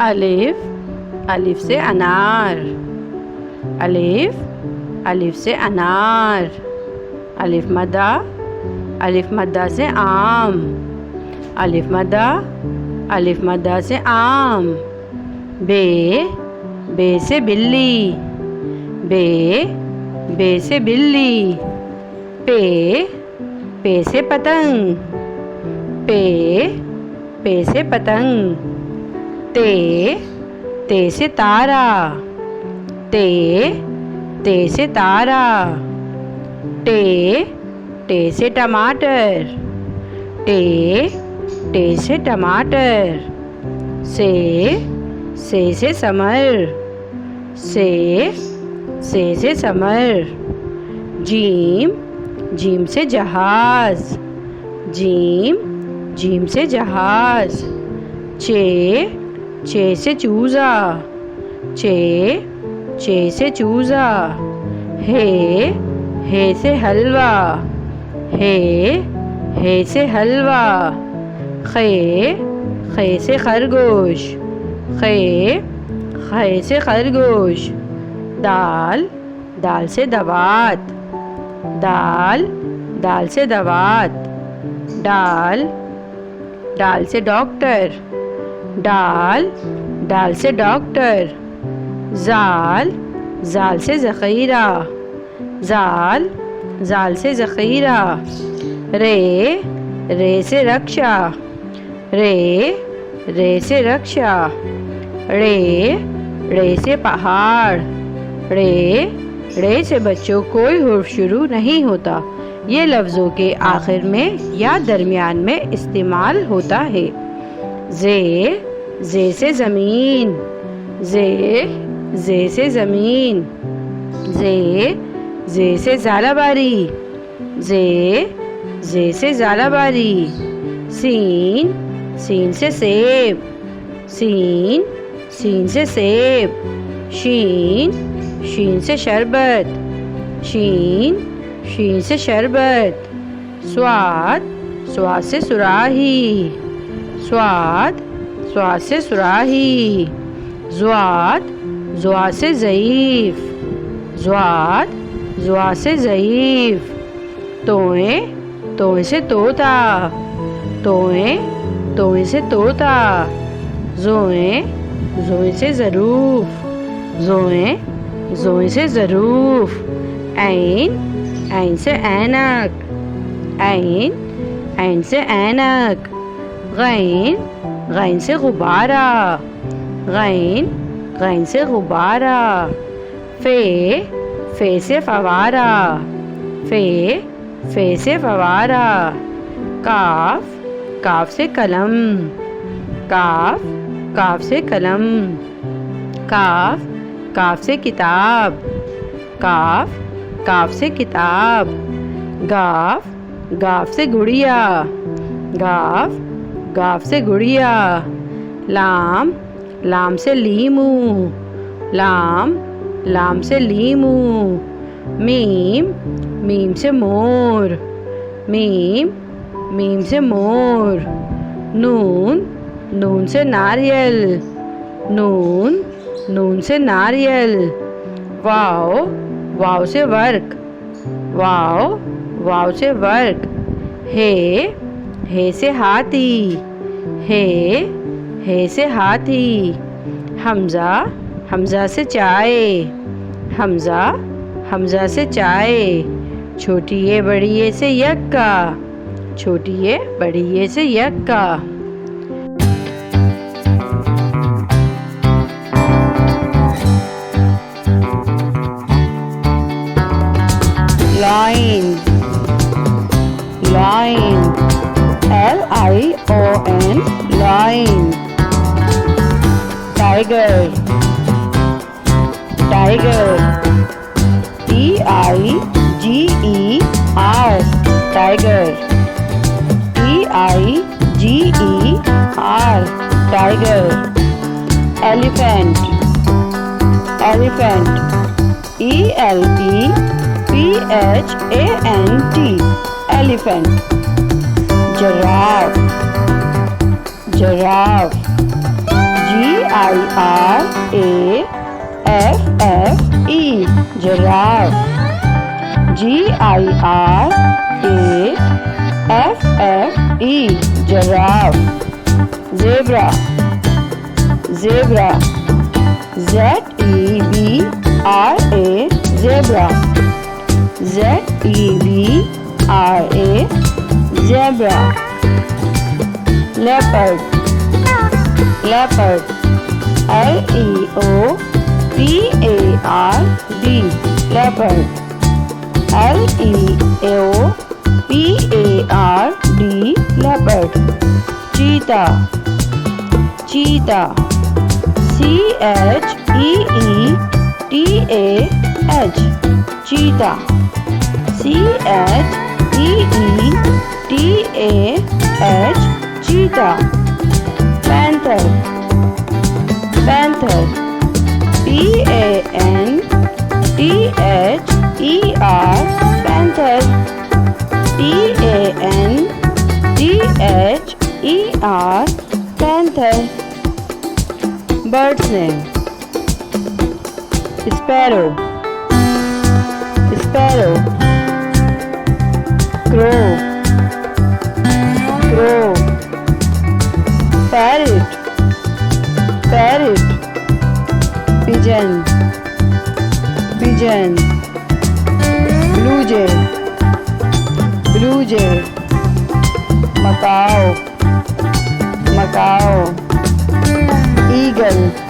अलिफ अलिफ से अनार। अलिफ से अनार। अलिफ मद्दा से आम। अलिफ मद्दा से आम। बे से बिल्ली। बे से बिल्ली। पे से पतंग। पे से पतंग। ते से तारा। ते से तारा। टे से टमाटर। टे से टमाटर। से समर। से समर। जीम से जहाज। जीम से जहाज। चे से चूजा। चे से चूजा। हे से हलवा। हे से हलवा। खे से खरगोश। खे से खरगोश। दाल से दवात। दाल से दवात। डाल से डॉक्टर। डाल से डॉक्टर। जाल से ज़ख़ीरा। जाल से ज़ख़ीरा। रे से रक्षा। रे से रक्षा। रे से पहाड़। रे से बच्चों कोई हुर्फ शुरू नहीं होता। ये लफ्ज़ों के आखिर में या दरमियान में इस्तेमाल होता है। जे से ज़मीन। जे से ज़मीन। जे से ज़ालाबारी। जे से ज़ालाबारी। सीन से सेब। सीन से सेब। शीन से शरबत। शीन से शरबत। स्वाद से सुराही। स्वाद से सुराही। ज़्वाद से ज़ईफ़। ज़्वाद से ज़ईफ़। तोए से तोता। तोए से तोता। ज़ोए से ज़रूफ़। ज़ोए से ज़रूफ़। ऐन से ऐनक। ऐन से ऐनक। गैन से गुब्बारा। गैन से गुब्बारा। फे से फवारा। फे से फवारा। काफ से कलम। काफ से कलम। काफ से किताब। काफ से किताब। गाफ से गुड़िया। गाफ से गुड़िया। लाम से लीमू। लाम से लीमू। मीम से मोर। मीम से मोर। नून से नारियल। नून से नारियल। वाव से वर्क। वाव से वर्क। हे से हाथी। हे से हाथी। हमजा से चाय। हमजा से चाय। छोटी बड़ी से यक्का। छोटी बड़ी से यक्का। Lion. LION lion. Tiger. TIGER tiger. TIGER tiger. Elephant. ELEPHANT elephant. Giraffe. Giraffe. Giraffe. Giraffe. Zebra. Zebra. Zebra. Zebra. Leopard. Leopard. Leopard. Leopard. Leopard. Cheetah. Cheetah. Cheetah. Cheetah. Panther. Panther. Panther. Panther. Bird's name. Sparrow. Sparrow. Crow. Crow. Parrot. Parrot. Pigeon. Pigeon. Blue jay. Blue jay. Macaw. Macaw. Eagle.